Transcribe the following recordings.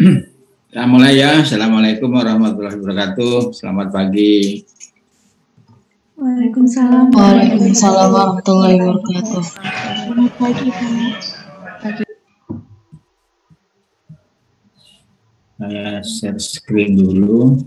Kita mulai ya. Assalamualaikum warahmatullahi wabarakatuh. Selamat pagi. Waalaikumsalam. Waalaikumsalam warahmatullahi wabarakatuh. Selamat pagi, Pak. Saya share screen dulu.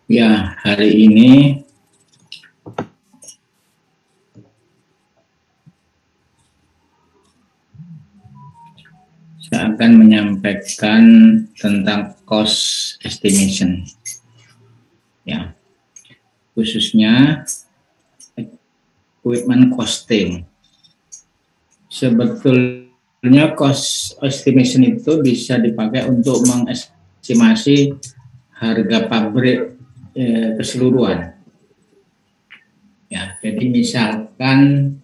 Ya, hari ini saya akan menyampaikan tentang cost estimation. Ya, khususnya equipment costing. Sebetulnya cost estimation itu bisa dipakai untuk mengestimasi harga pabrik keseluruhan. Ya, jadi misalkan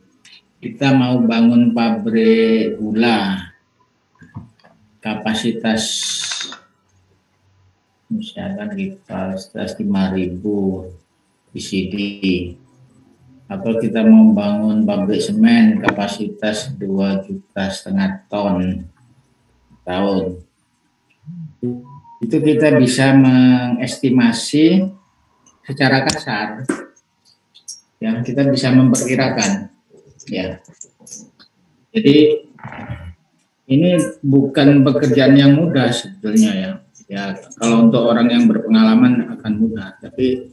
kita mau bangun pabrik gula, kapasitas misalkan kapasitas 5.000 PCD, atau kita mau bangun pabrik semen kapasitas 2,5 juta ton tahun. Itu kita bisa mengestimasi secara kasar, ya, kita bisa memperkirakan, ya. Jadi ini bukan pekerjaan yang mudah sebetulnya, ya. Ya, kalau untuk orang yang berpengalaman akan mudah, tapi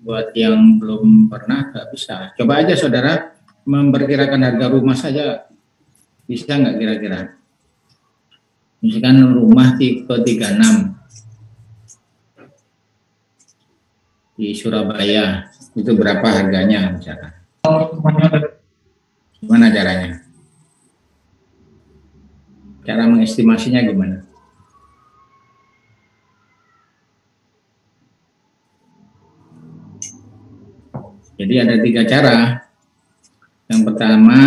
buat yang belum pernah nggak bisa. Coba aja saudara memperkirakan harga rumah saja, bisa nggak kira-kira? Misalkan rumah tipe 36 di Surabaya, itu berapa harganya misalkan? Gimana caranya? Cara mengestimasinya gimana? Jadi ada 3 cara. Yang pertama,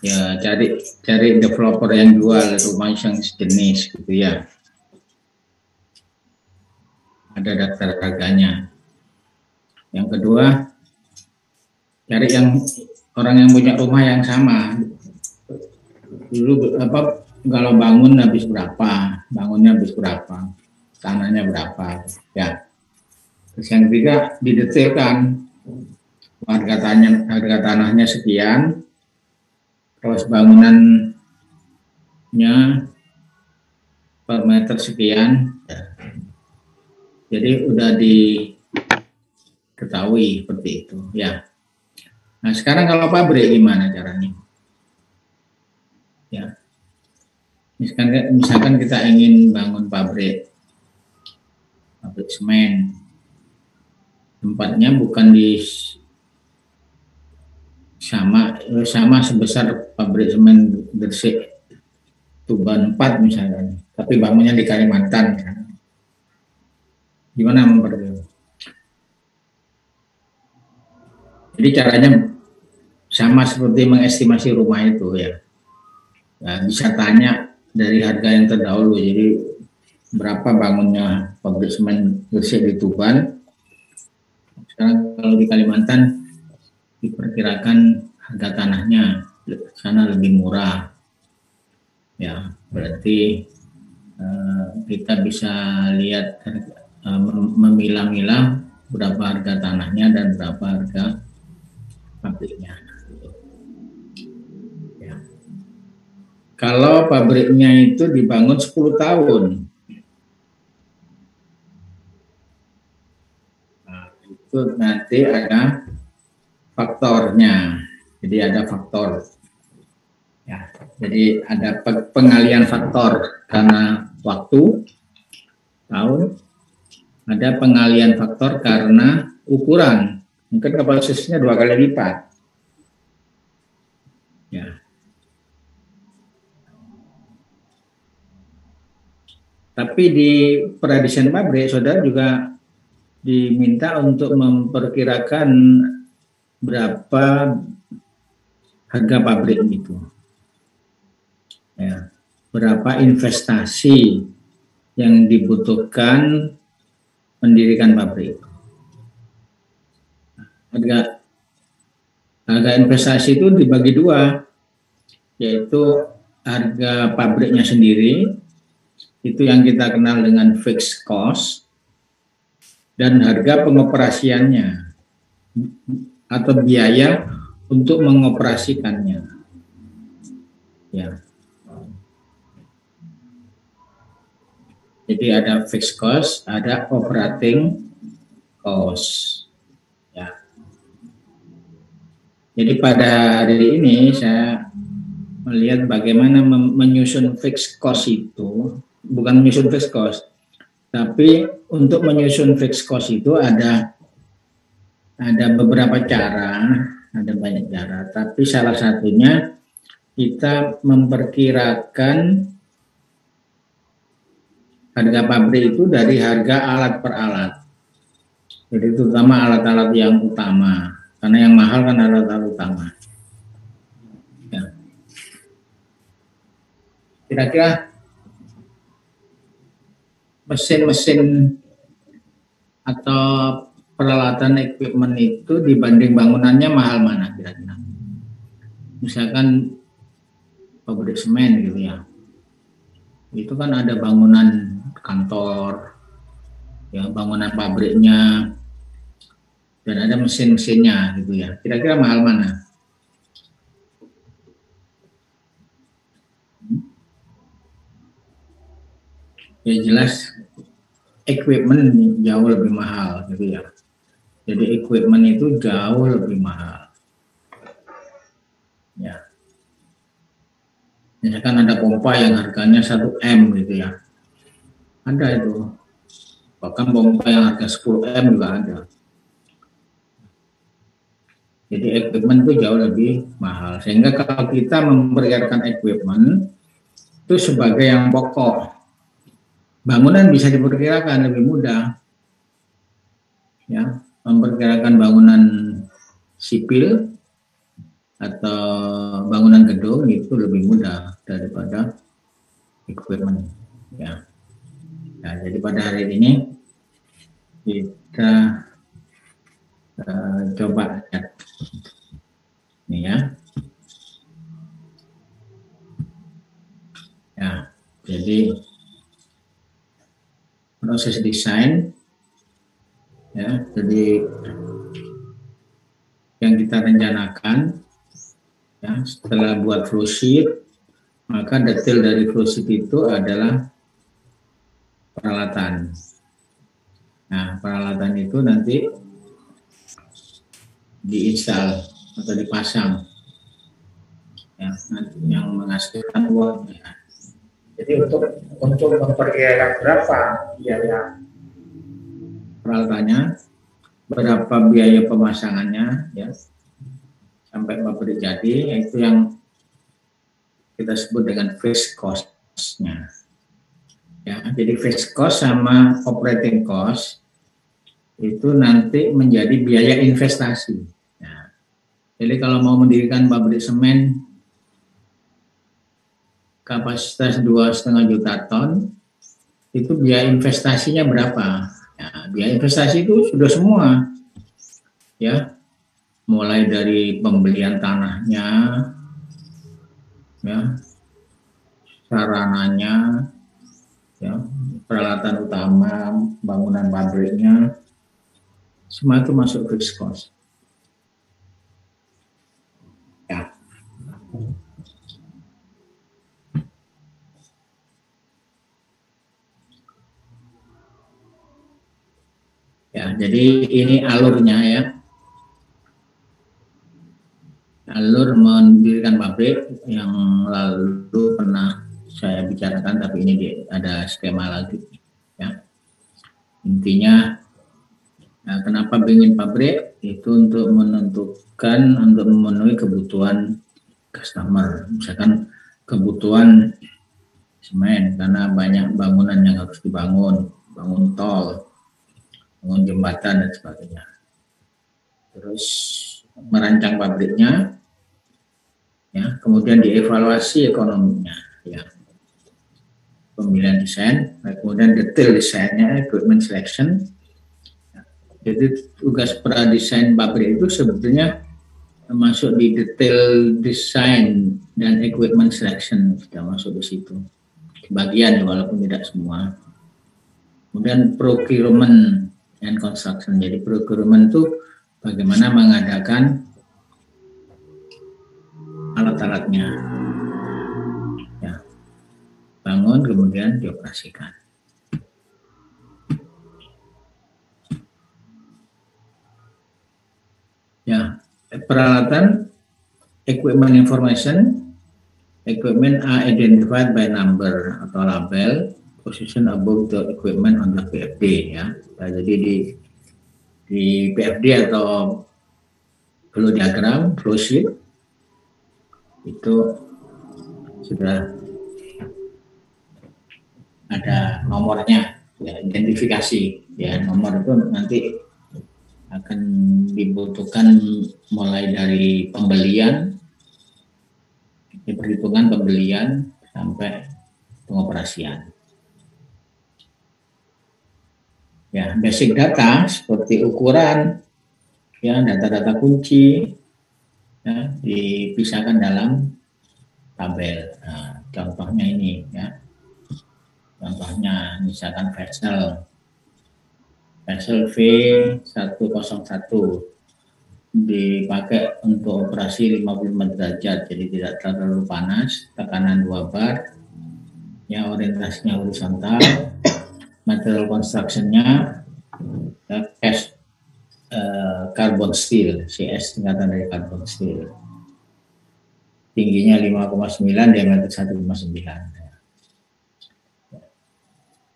ya cari developer yang jual rumah yang sejenis gitu ya. Ada daftar harganya. Yang kedua, cari orang yang punya rumah yang sama. Dulu kalau bangun habis berapa, bangunnya habis berapa, tanahnya berapa, ya. Terus yang ketiga, didetailkan harga tanahnya sekian, terus bangunannya per meter sekian, ya. Jadi udah diketahui seperti itu, ya. Nah, sekarang kalau pabrik gimana caranya? Ya, misalkan kita ingin bangun pabrik semen, tempatnya bukan sama sebesar pabrik semen Gresik Tuban 4 misalkan, tapi bangunnya di Kalimantan misalkan. Gimana memperkirakan? Jadi caranya sama seperti mengestimasi rumah itu, ya. Nah, bisa tanya dari harga yang terdahulu. Jadi berapa bangunnya pabrik semen Gresik di Tuban? Sekarang kalau di Kalimantan diperkirakan harga tanahnya sana lebih murah, ya. Berarti kita bisa lihat memilah-milah berapa harga tanahnya dan berapa harga pabriknya. Ya. Kalau pabriknya itu dibangun 10 tahun, nah, itu nanti ada faktornya. Jadi ada faktor. Ya, jadi ada pengalian faktor karena waktu, tahun, ada pengalian faktor karena ukuran. Mungkin kapasitasnya 2 kali lipat. Ya. Tapi di pradesain pabrik, saudara juga diminta untuk memperkirakan berapa harga pabrik itu. Ya, berapa investasi yang dibutuhkan mendirikan pabrik. Harga investasi itu dibagi dua, yaitu harga pabriknya sendiri, itu yang kita kenal dengan fixed cost, dan harga pengoperasiannya atau biaya untuk mengoperasikannya. Ya. Jadi ada fixed cost, ada operating cost. Ya. Jadi pada hari ini saya melihat bagaimana menyusun fixed cost itu, bukan menyusun fixed cost, tapi untuk menyusun fixed cost itu ada beberapa cara, ada banyak cara, tapi salah satunya kita memperkirakan harga pabrik itu dari harga alat per alat. Jadi terutama alat-alat yang utama, karena yang mahal kan alat-alat utama. Ya. Kira-kira mesin-mesin atau peralatan equipment itu dibanding bangunannya mahal mana kira-kira? Misalkan pabrik semen gitu ya, itu kan ada bangunan kantor, ya bangunan pabriknya, dan ada mesin-mesinnya gitu ya. Kira-kira mahal mana? Ya jelas equipment jauh lebih mahal gitu ya. Jadi equipment itu jauh lebih mahal. Ya. Misalkan ada pompa yang harganya 1 M gitu ya. Ada itu. Bahkan pompa yang harga 10 M juga ada. Jadi equipment itu jauh lebih mahal. Sehingga kalau kita memperkirakan equipment itu sebagai yang pokok, bangunan bisa diperkirakan lebih mudah. Ya, memperkirakan bangunan sipil atau bangunan gedung itu lebih mudah daripada equipment. Ya. Nah, jadi pada hari ini kita coba lihat ini ya. Ya, jadi proses desain ya, jadi yang kita rencanakan ya, setelah buat flow sheet, maka detail dari flow sheet itu adalah peralatan. Nah, peralatan itu nanti diinstal atau dipasang ya, yang menghasilkan uangnya. Jadi untuk memperkirakan berapa biaya peralatannya, berapa biaya pemasangannya ya sampai pabrik jadi, yaitu yang kita sebut dengan fixed cost-nya. Ya, jadi fixed cost sama operating cost itu nanti menjadi biaya investasi. Ya. Jadi kalau mau mendirikan pabrik semen kapasitas 2,5 juta ton, itu biaya investasinya berapa? Ya, biaya investasi itu sudah semua, ya, mulai dari pembelian tanahnya, ya, sarananya, ya, peralatan utama, bangunan pabriknya, Semua itu masuk fixed cost. Ya. Ya, jadi ini alurnya ya. Alur mendirikan pabrik yang lalu pernah saya bicarakan, tapi ini ada skema lagi. Ya. Intinya, nah, kenapa bikin pabrik? Itu untuk menentukan, untuk memenuhi kebutuhan customer. Misalkan kebutuhan semen, karena banyak bangunan yang harus dibangun, bangun tol, bangun jembatan dan sebagainya. Terus merancang pabriknya, ya, kemudian dievaluasi ekonominya, ya, pemilihan desain, kemudian detail desainnya, equipment selection. Jadi tugas pradesain pabrik itu sebetulnya masuk di detail desain dan equipment selection, sudah masuk di situ. Bagian walaupun tidak semua. Kemudian procurement and construction. Jadi procurement itu bagaimana mengadakan alat-alatnya, ya, bangun kemudian dioperasikan. Ya, peralatan, equipment information, equipment are identified by number atau label, position above the equipment on the PFD, ya. Nah, jadi di PFD atau flow diagram, flow sheet itu sudah ada nomornya, ya, identifikasi, ya, nomor itu nanti akan dibutuhkan mulai dari pembelian, perhitungan pembelian sampai pengoperasian. Ya, basic data seperti ukuran, ya, data-data kunci, ya, dipisahkan dalam tabel. Nah, contohnya ini, ya, contohnya misalkan vessel V101 dipakai untuk operasi 55 derajat, jadi tidak terlalu panas, tekanan 2 bar, ya, orientasinya horizontal, material construction-nya carbon steel, CS singkatan dari carbon steel, tingginya 5,9, diameter 1,9.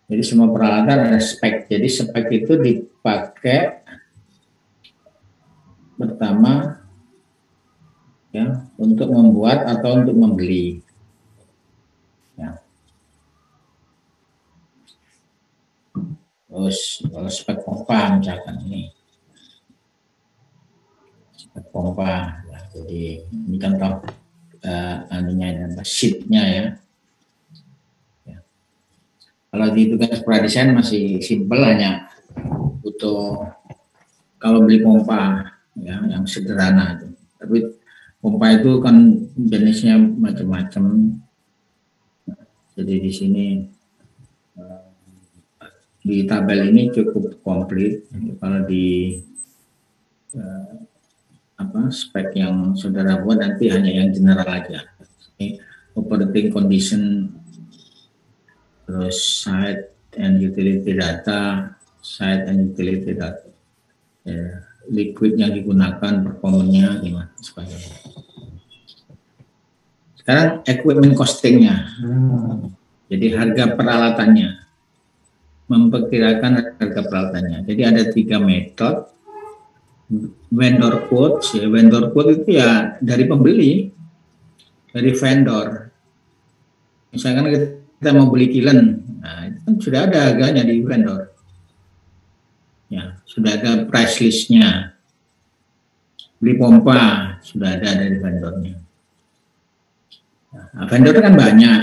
Jadi semua peralatan ada spek. Jadi spek itu dipakai pertama, ya, untuk membuat atau untuk membeli. Ya. Terus kalau spek pompa misalkan ini, spek pompa. Ya, jadi ini contoh anunya, sheetnya, ya. Kalau di tugas pradesain masih simpel, hanya butuh kalau beli pompa, ya, yang sederhana itu. Tapi pompa itu kan jenisnya macam-macam. Jadi di sini di tabel ini cukup komplit. Kalau di spek yang saudara buat nanti hanya yang general aja. Ini operating condition, terus site and utility data, ya, liquid yang digunakan, performanya gimana, sebagainya. Sekarang equipment costingnya, jadi harga peralatannya, memperkirakan harga peralatannya. Jadi ada 3 metode. Vendor quote, ya, vendor quote itu ya dari pembeli, dari vendor. Misalkan kita mau beli kilen, nah, itu kan sudah ada harganya di vendor, ya, sudah ada price listnya. Beli pompa sudah ada dari vendornya. Nah, vendor kan banyak,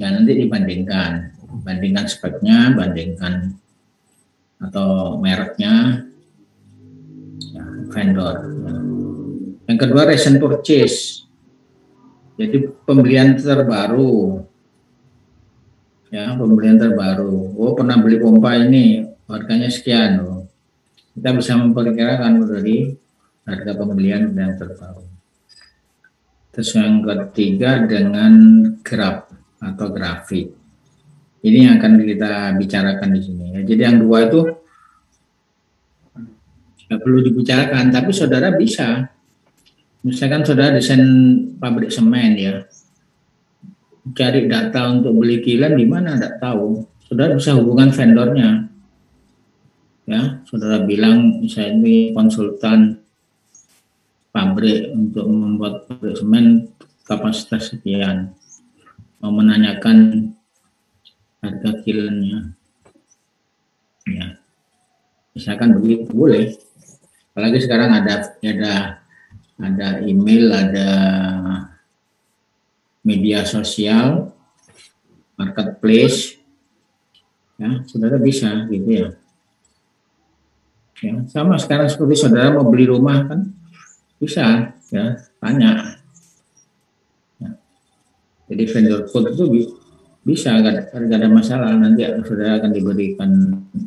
ya, nanti bandingkan speknya, bandingkan atau mereknya, ya, vendor. Yang kedua, recent purchase, jadi pembelian terbaru. Ya, pembelian terbaru. Oh, pernah beli pompa ini, harganya sekian. Oh. kita bisa memperkirakan dari harga pembelian yang terbaru. Terus yang ketiga dengan graf atau grafik. Ini yang akan kita bicarakan di sini. Ya. Jadi yang dua itu nggak perlu dibicarakan, tapi saudara bisa. Misalkan saudara desain pabrik semen ya, cari data untuk beli kilang di mana tidak tahu. Saudara bisa hubungan vendornya. Ya, saudara bilang saya ini konsultan pabrik untuk membuat pabrik semen kapasitas sekian, mau menanyakan harga kilonnya, ya, misalkan begitu boleh. Apalagi sekarang ada email, ada media sosial, marketplace, ya, saudara bisa gitu ya. Ya, sama sekarang seperti saudara mau beli rumah kan bisa ya, tanya ya. Jadi vendor code itu bisa, nggak ada masalah, nanti saudara akan diberikan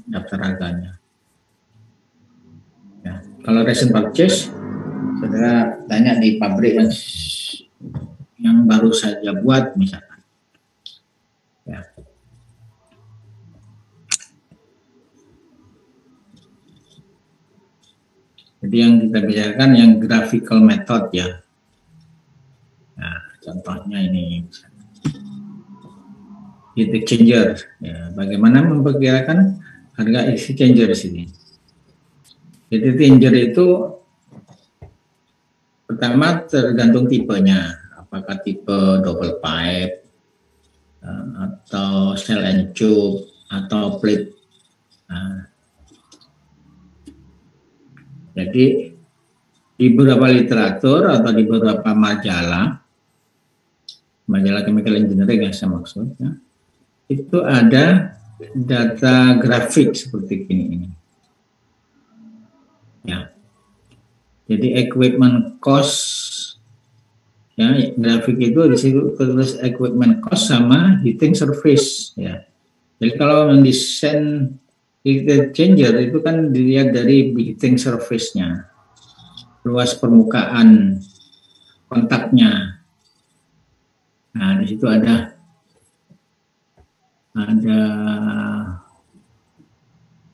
daftar harganya ya. Kalau recent purchase saudara tanya di pabrik yang baru saja buat misalkan ya. Jadi yang kita bicarakan yang graphical method ya. Nah, contohnya ini heat exchanger. Ya, bagaimana memperkirakan harga heat exchanger di sini? Heat exchanger itu pertama tergantung tipenya. Apakah tipe double pipe atau shell and tube atau plate. Nah, jadi di beberapa literatur atau di beberapa majalah chemical engineering yang saya maksudnya, itu ada data grafik seperti ini. Ya. Jadi equipment cost, ya, grafik itu di situ terus equipment cost sama heating surface, ya. Jadi kalau mendesain heat exchanger itu kan dilihat dari heating surface-nya, luas permukaan kontaknya. Nah, di situ ada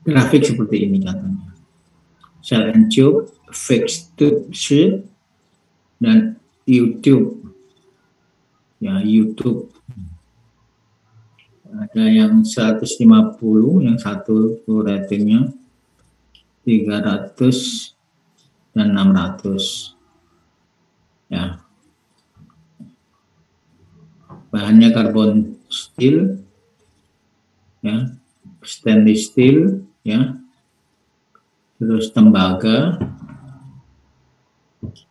grafik seperti ini contohnya. Shell and tube, fixed tube sheet, dan U-tube. Ya, U-tube. Ada yang 150, yang satu ratingnya 300 dan 600. Ya. Bahannya karbon steel, ya, stainless steel, ya, terus tembaga.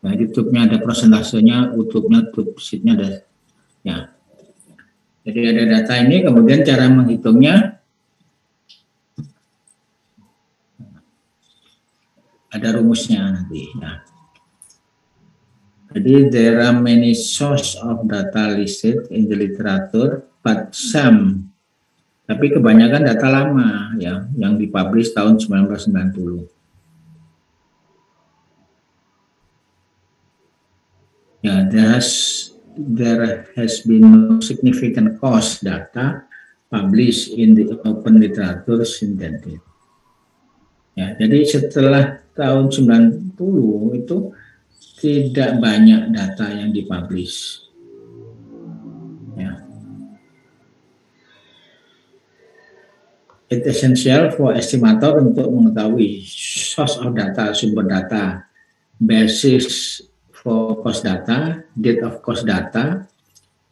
Nah, di tube-nya ada prosentasenya, U-tube-nya, tube sheet-nya ada, ya. Jadi ada data ini, kemudian cara menghitungnya ada rumusnya nanti. Ya. Jadi there are many source of data listed in the literature, but some, tapi kebanyakan data lama ya, yang dipublish tahun 1990. Ya, there has been no significant cost data published in the open literature since that date. Ya, jadi setelah tahun 90 itu tidak banyak data yang dipublish. Ya. It's essential for estimator untuk mengetahui source of data, sumber data, basis for cost data, date of cost data,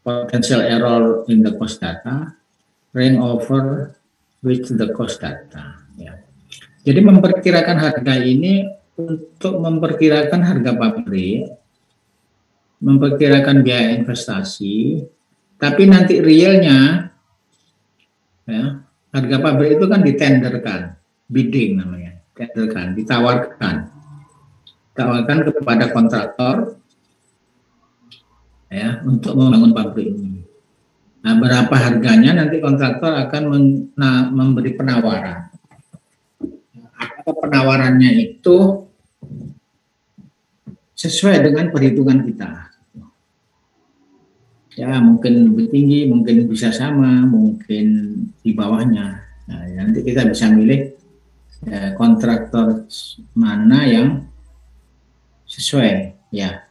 potential error in the cost data, range over which the cost data. Ya. Jadi memperkirakan harga ini untuk memperkirakan harga pabrik, memperkirakan biaya investasi, tapi nanti realnya, ya, harga pabrik itu kan ditenderkan, bidding namanya, tenderkan, ditawarkan kepada kontraktor ya untuk membangun pabrik ini. Nah, berapa harganya nanti kontraktor akan memberi penawaran. atau penawarannya itu sesuai dengan perhitungan kita. Ya, mungkin lebih tinggi, mungkin bisa sama, mungkin di bawahnya. Nah, nanti kita bisa milih kontraktor mana yang sesuai, ya.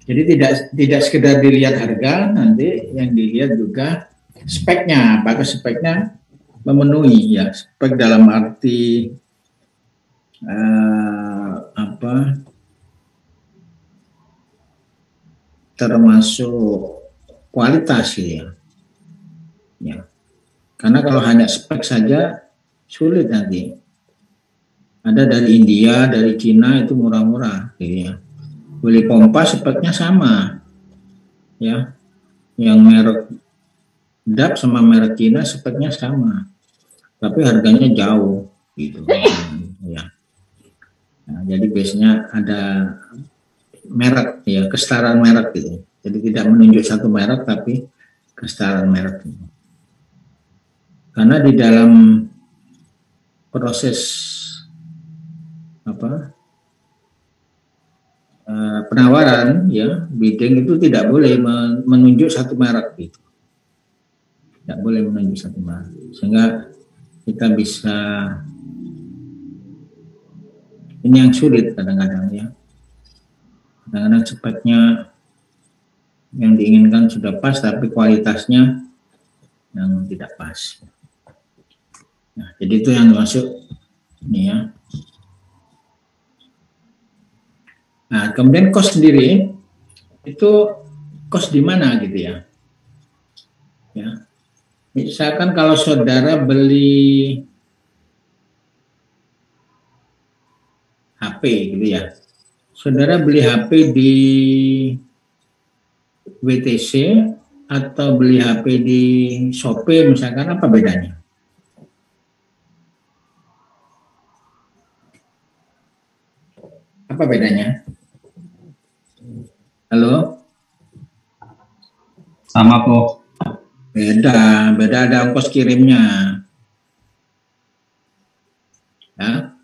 Jadi tidak sekedar dilihat harga, nanti yang dilihat juga speknya, apakah speknya memenuhi, ya. Spek dalam arti termasuk kualitas, ya. Ya. Karena kalau hanya spek saja sulit nanti. Ada dari India, dari Cina itu murah-murah, gitu ya. Beli pompa speknya sama, ya. Yang merek DAP sama merek Cina speknya sama, tapi harganya jauh, gitu. Ya. Nah, jadi biasanya ada merek, ya, kesetaraan merek, gitu. Jadi tidak menunjuk satu merek, tapi kesetaraan merek. Gitu. Karena di dalam proses penawaran, ya, bidding itu tidak boleh menunjuk satu merek, gitu. Tidak boleh menunjuk satu merek, sehingga kita bisa, ini yang sulit kadang-kadang, ya. Kadang-kadang speknya yang diinginkan sudah pas, tapi kualitasnya yang tidak pas. Nah, jadi itu yang masuk ini, ya. Nah, kemudian cost sendiri itu cost di mana, gitu ya. Ya. Misalkan kalau saudara beli HP, gitu ya. Saudara beli HP di WTC atau beli HP di Shopee misalkan, apa bedanya? Apa bedanya? Halo? Sama kok. Beda ada ongkos kirimnya. Ya.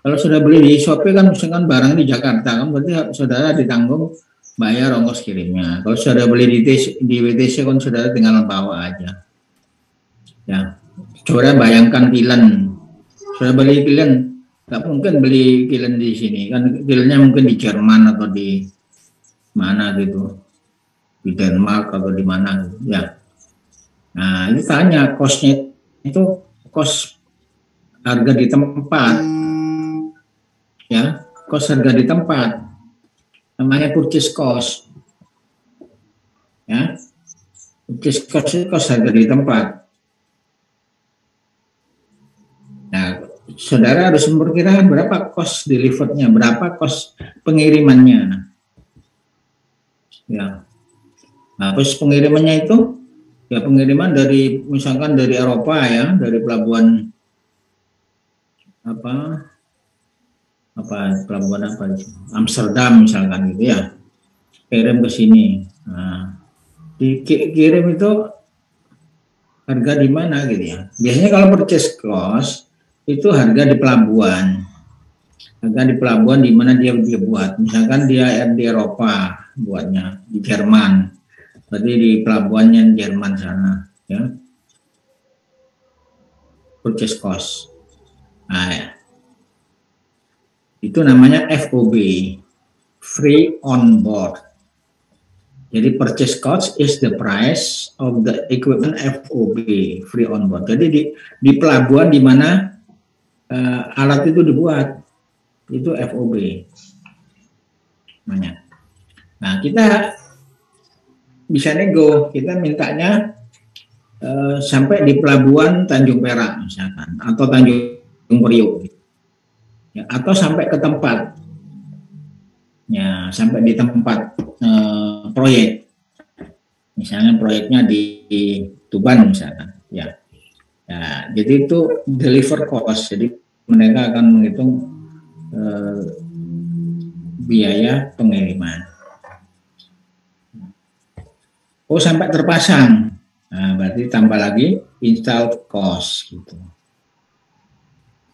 Kalau sudah beli di Shopee kan misalkan barang di Jakarta, kan berarti saudara ditanggung bayar ongkos kirimnya. Kalau sudah beli di WTC kan saudara tinggal bawa aja. Ya. Saudara bayangkan kilen. Saudara beli kilen, nggak mungkin beli kilen di sini, kan kilennya mungkin di Jerman atau di mana gitu, di Denmark atau di mana gitu, ya. Nah, ini tanya kosnya itu kos harga di tempat, ya, kos harga di tempat, namanya purchase cost, ya. Purchase cost itu kos harga di tempat. Nah, saudara harus memperkirakan berapa kos delivernya, berapa kos pengirimannya, ya. Nah, kos pengirimannya itu, ya, pengiriman dari misalkan dari Eropa, ya, dari pelabuhan pelabuhan apa itu, Amsterdam misalkan, gitu ya, kirim ke sini. Nah, dikirim itu harga di mana, gitu ya. Biasanya kalau purchase cost itu harga di pelabuhan, di mana dia buat. Misalkan dia di Eropa buatnya, di Jerman, berarti di pelabuhannya Jerman sana, ya. Purchase cost. Nah, ya. Itu namanya FOB, free on board. Jadi purchase cost is the price of the equipment FOB, free on board. Jadi di pelabuhan di mana alat itu dibuat, itu FOB namanya. Nah, kita bisa nego, kita mintanya sampai di pelabuhan Tanjung Perak misalkan, atau Tanjung Priok, ya, atau sampai ke tempat, ya, sampai di tempat proyek, misalnya proyeknya di Tuban misalkan, ya. Ya, jadi itu deliver cost, jadi mereka akan menghitung biaya pengiriman. Oh, sampai terpasang, nah, berarti tambah lagi install cost, gitu.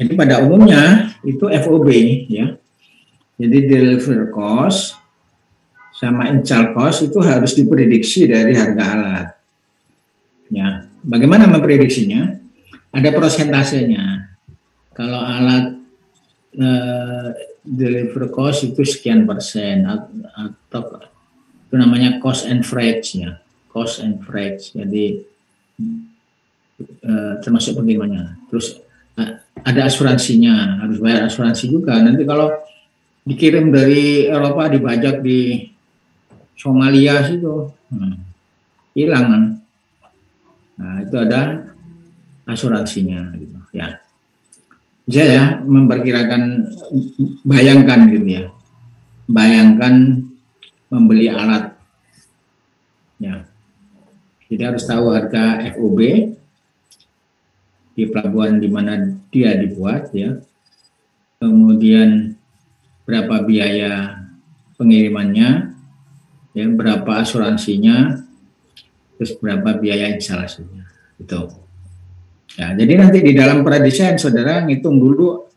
Jadi pada umumnya itu FOB ya. Jadi delivery cost sama install cost itu harus diprediksi dari harga alat. Ya, bagaimana memprediksinya? Ada prosentasenya. Kalau alat delivery cost itu sekian persen atau itu namanya cost and freight ya, cost and freight. Jadi termasuk pengirimannya. Terus ada asuransinya, harus bayar asuransi juga. Nanti kalau dikirim dari Eropa dibajak di Somalia situ, hilang kan. Nah itu ada asuransinya gitu ya. Saya memperkirakan, bayangkan gitu ya, bayangkan membeli alat ya. Jadi harus tahu harga FOB di pelabuhan di mana dia dibuat ya, kemudian berapa biaya pengirimannya ya, berapa asuransinya, terus berapa biaya instalasinya itu ya. Jadi nanti di dalam pradesain saudara ngitung dulu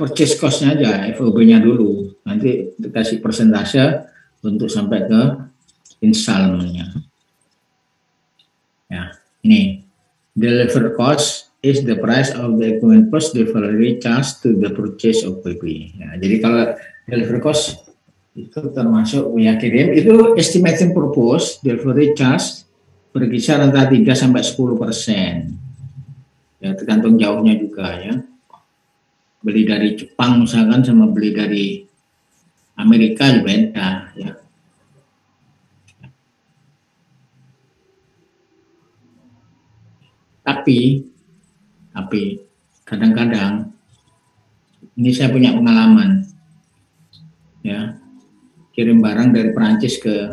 purchase cost-nya aja, FOB-nya dulu, nanti dikasih persentase untuk sampai ke installment-nya ya. Ini delivery cost is the price of the equipment plus delivery charge to the purchase of PP. Ya, jadi kalau delivery cost itu termasuk biaya kirim, itu estimating purpose delivery charge berkisar antara 3 sampai 10%. Ya, tergantung jauhnya juga ya. Beli dari Jepang misalkan sama beli dari Amerika juga beda ya. Tapi kadang-kadang ini saya punya pengalaman ya, kirim barang dari Perancis ke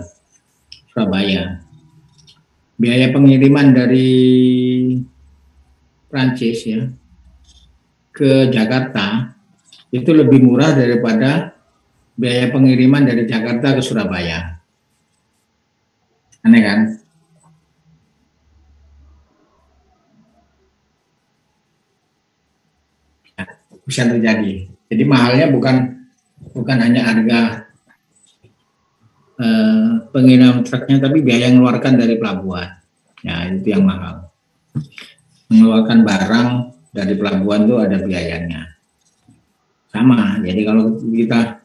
Surabaya. Biaya pengiriman dari Perancis ya ke Jakarta itu lebih murah daripada biaya pengiriman dari Jakarta ke Surabaya. Aneh kan? Bisa terjadi. Jadi mahalnya bukan hanya harga pengiriman truknya, tapi biaya yang mengeluarkan dari pelabuhan. Ya, itu yang mahal. Mengeluarkan barang dari pelabuhan itu ada biayanya. Sama. Jadi kalau kita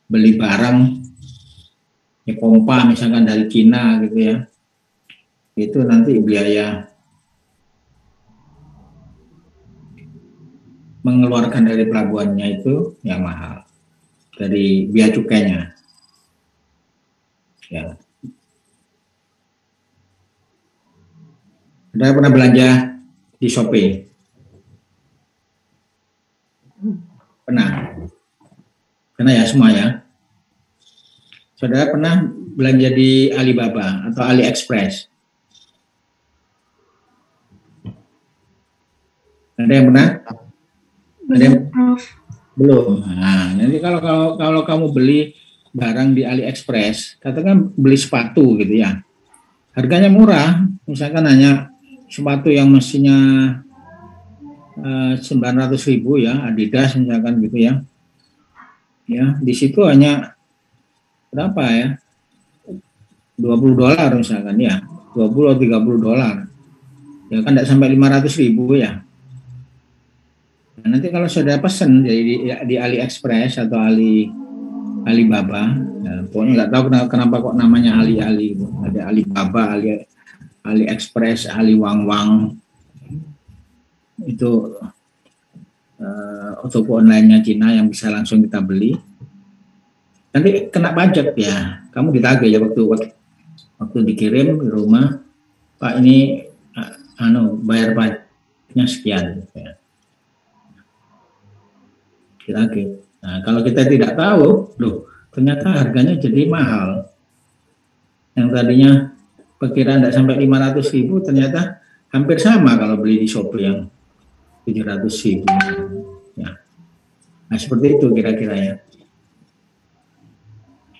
beli barang ya pompa misalkan dari Cina gitu ya, itu nanti biaya mengeluarkan dari pelabuhannya itu yang mahal, dari biaya cukainya ya. Anda pernah belanja di Shopee? Pernah ya semua ya. Saudara pernah belanja di Alibaba atau AliExpress? Ada yang pernah? Belum. Nah, nanti kalau kamu beli barang di AliExpress, katakan beli sepatu gitu ya, harganya murah, misalkan hanya sepatu yang mestinya 900.000 ya, Adidas misalkan gitu ya, ya di situ hanya berapa ya, $20 misalkan ya, 20 atau $30 ya kan, tidak sampai 500.000 ya. Nah, nanti kalau sudah pesan di AliExpress atau Alibaba, ya, pokoknya nggak tahu kenapa kok namanya Ali, ada Alibaba, AliExpress, Aliwangwang, itu toko online-nya Cina yang bisa langsung kita beli. Nanti kena pajak ya, kamu ditagih ya waktu dikirim di rumah, Pak ini bayar pajaknya sekian ya. Ditagih. Nah, kalau kita tidak tahu, loh ternyata harganya jadi mahal. Yang tadinya perkiraan tidak sampai 500.000, ternyata hampir sama kalau beli di Shopee yang 700.000. Ya. Nah seperti itu kira-kira ya.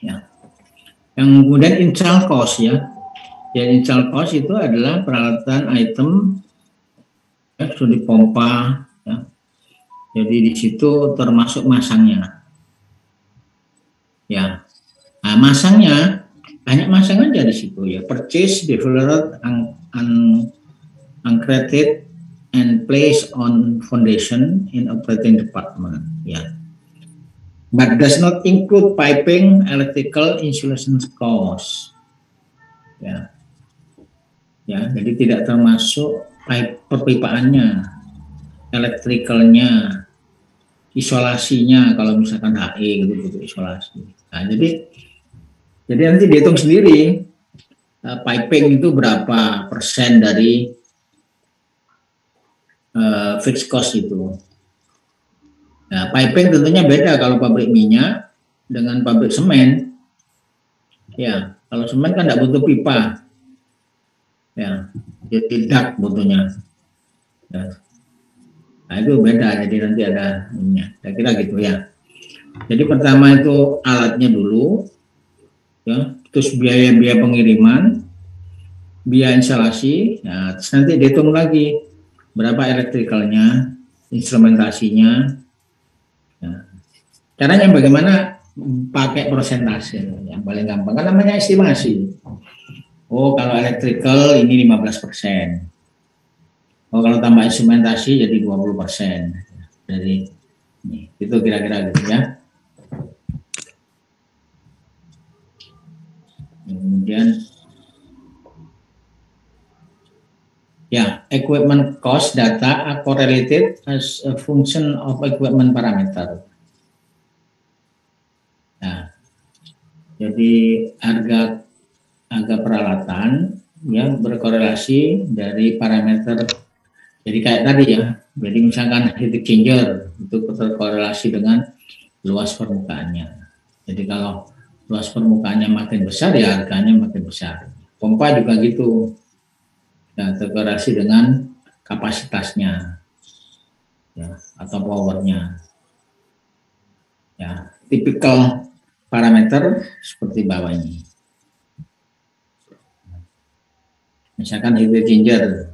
Ya. Yang kemudian install cost ya. Ya, install cost itu adalah peralatan item ya, sudah dipompa ya, Jadi di situ termasuk masangnya. Ya. Nah, masangnya banyak masang aja di situ ya. Purchase, developed, uncredited, and placed on foundation in operating department. Ya. But does not include piping, electrical, insulation cost. Ya. Ya, jadi tidak termasuk perpipaannya, elektrikalnya, isolasinya kalau misalkan HE gitu butuh isolasi. Nah, jadi nanti dihitung sendiri piping itu berapa persen dari fixed cost itu. Nah, piping tentunya beda kalau pabrik minyak dengan pabrik semen. Ya, kalau semen kan tidak butuh pipa. Ya, jadi dak butuhnya. Ya. Nah, itu beda, jadi nanti ada ininya. Saya kira gitu ya. Jadi pertama itu alatnya dulu, ya, terus biaya-biaya pengiriman, biaya instalasi, nah, terus nanti dihitung lagi berapa elektrikalnya, instrumentasinya. Nah, caranya bagaimana? Pakai persentase yang paling gampang kan namanya estimasi. Oh, kalau elektrikal ini 15%. Oh, kalau tambah instrumentasi jadi 20% dari ini. Itu kira-kira gitu ya. Kemudian ya, equipment cost data are correlated as a function of equipment parameter. Nah, jadi harga peralatan yang berkorelasi dari parameter. Jadi kayak tadi ya. Jadi misalkan heat exchanger itu berkorelasi dengan luas permukaannya. Jadi kalau luas permukaannya makin besar ya harganya makin besar. Pompa juga gitu. Nah, terkorelasi dengan kapasitasnya ya, atau powernya. Ya, tipikal parameter seperti bawah ini. Misalkan heat exchanger,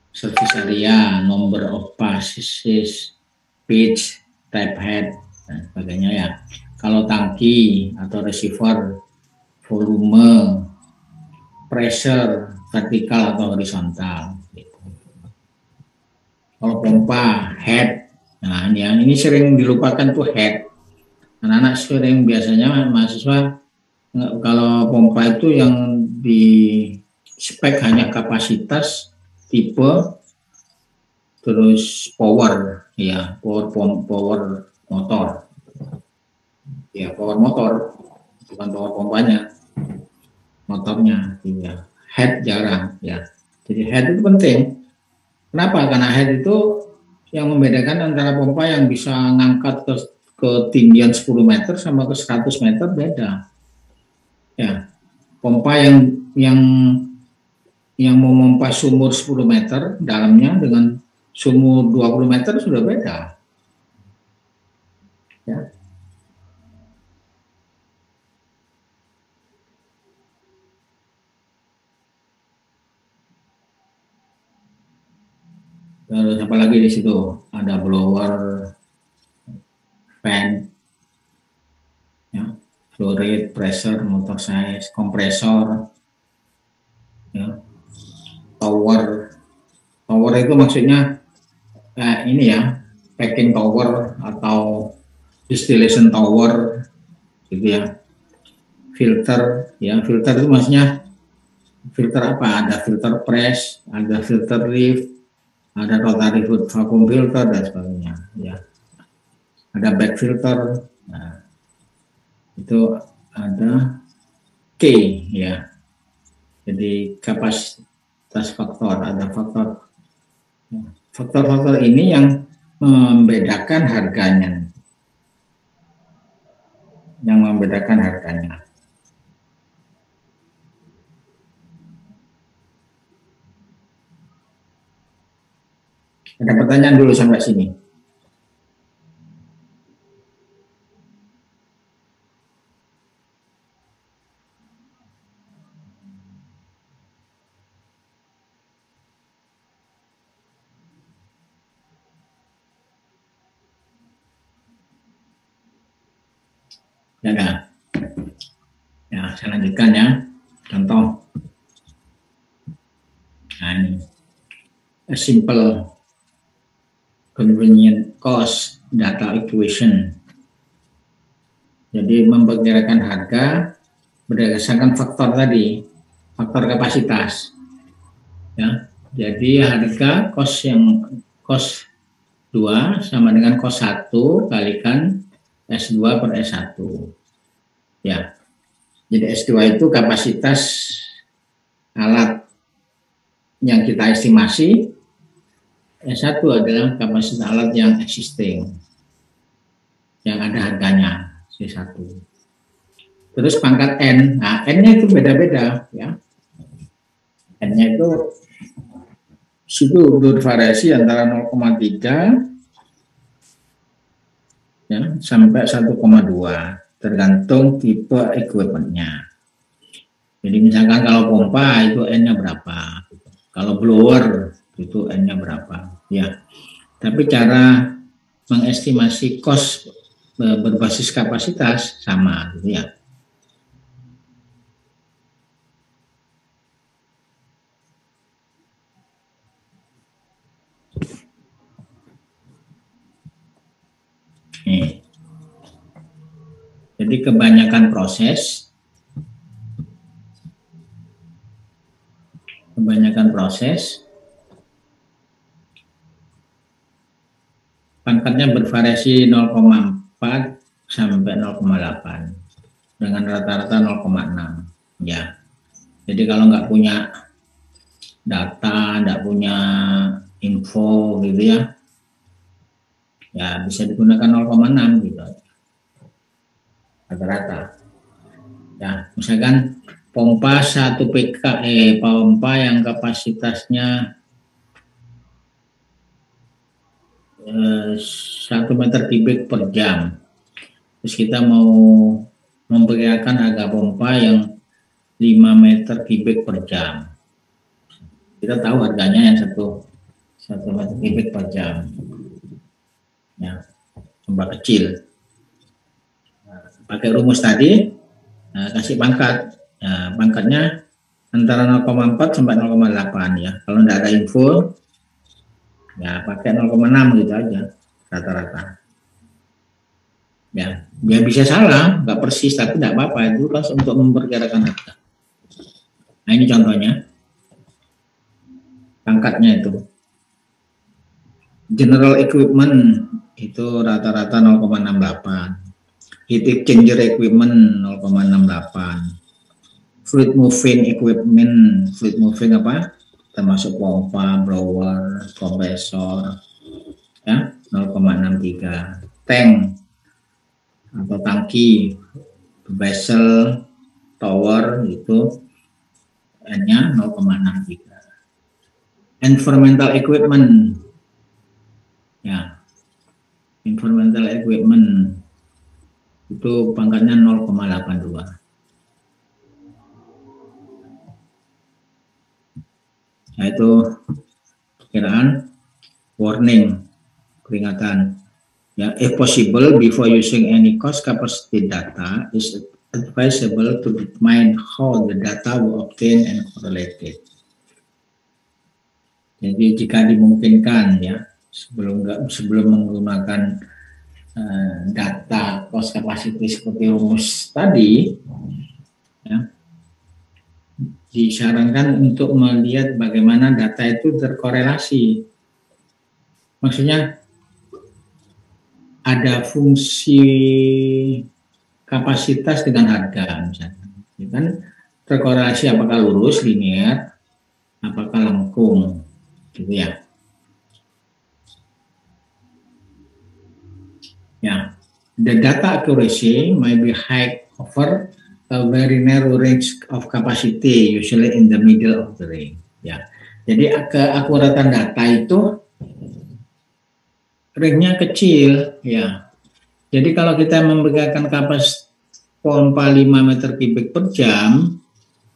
surface area, number of passes, pitch, type head, dan sebagainya ya. Kalau tangki atau receiver, volume, pressure, vertikal atau horizontal. Kalau pompa, head, nah ini sering dilupakan tuh head. Anak-anak sering biasanya mahasiswa kalau pompa itu yang di spek hanya kapasitas, tipe, terus power, ya power motor, ya power motor, bukan power pompanya, motornya, ya head jarang, ya. Jadi head itu penting. Kenapa? Karena head itu yang membedakan antara pompa yang bisa ngangkat ke ketinggian 10 meter sama ke 100 meter beda. Ya, pompa yang memompa sumur 10 meter dalamnya dengan sumur 20 meter sudah beda. Ya. Terus apa lagi di situ? Ada blower, fan, ya, flow rate, pressure, motor size, kompresor, ya, tower. Tower itu maksudnya ini ya, packing tower atau distillation tower, gitu ya. Filter, ya filter itu maksudnya filter apa? Ada filter press, ada filter lift, ada rotary vacuum filter dan sebagainya. Ya, ada back filter. Nah, itu ada K, ya. Jadi kapasitas faktor, ada faktor. Faktor-faktor ini yang membedakan harganya, Ada pertanyaan dulu sampai sini? Ya, dah. Ya, saya lanjutkan ya. Contoh. Nah, ini. A simple convenient cost data equation. Jadi memperkirakan harga berdasarkan faktor tadi, faktor kapasitas. Ya, jadi harga kos 2 sama dengan kos 1 kalikan S2 per S1. Ya. Jadi S2 itu kapasitas alat yang kita estimasi, S1 adalah kapasitas alat yang existing, yang ada harganya, C1. Terus pangkat N, nah N-nya itu beda-beda ya. N-nya itu bervariasi antara 0,3 ya, sampai 1,2 tergantung tipe equipment-nya. Jadi misalkan kalau pompa itu N-nya berapa, kalau blower itu N-nya berapa ya. Tapi cara mengestimasi cost berbasis kapasitas sama gitu ya. Nih. Jadi kebanyakan proses pangkatnya bervariasi 0,4 sampai 0,8 dengan rata-rata 0,6 ya. Jadi kalau nggak punya data, nggak punya info gitu ya, ya bisa digunakan 0,6 gitu rata-rata. Ya, misalkan pompa 1 pompa yang kapasitasnya 1 meter kubik per jam. Terus kita mau memperkirakan harga pompa yang 5 meter kubik per jam. Kita tahu harganya yang 1 meter kubik per jam. Ya, pompa kecil. Pakai rumus tadi, kasih pangkat. Nah, pangkatnya antara 0,4 sampai 0,8 ya. Kalau tidak ada info, ya pakai 0,6 gitu aja rata-rata. Ya bisa salah, nggak persis, tapi tidak apa-apa, itu kan untuk memperkirakan harga. Nah ini contohnya, pangkatnya itu. General equipment itu rata-rata 0,68. Heat exchanger equipment 0,68. Fluid moving equipment, fluid moving apa? Termasuk pompa, blower, kompresor, ya 0,63. Tank atau tangki, vessel, tower itu N-nya 0,63. Environmental equipment, ya, environmental equipment itu pangkatnya 0,82. Nah itu perkiraan, warning, peringatan. Ya, if possible, before using any cost capacity data, is advisable to determine how the data were obtained and correlated. Jadi jika dimungkinkan ya, sebelum menggunakan data cost capacity seperti rumus tadi, ya, disarankan untuk melihat bagaimana data itu terkorelasi. Maksudnya ada fungsi kapasitas dengan harga misalnya, ya kan, terkorelasi apakah lurus, linear, apakah lengkung, gitu ya. Ya, the data accuracy may be high over a very narrow range of capacity, usually in the middle of the range. Ya, jadi keakuratan data itu range-nya kecil, ya. Jadi kalau kita memperkirakan kapasitas pompa 5 meter kubik per jam,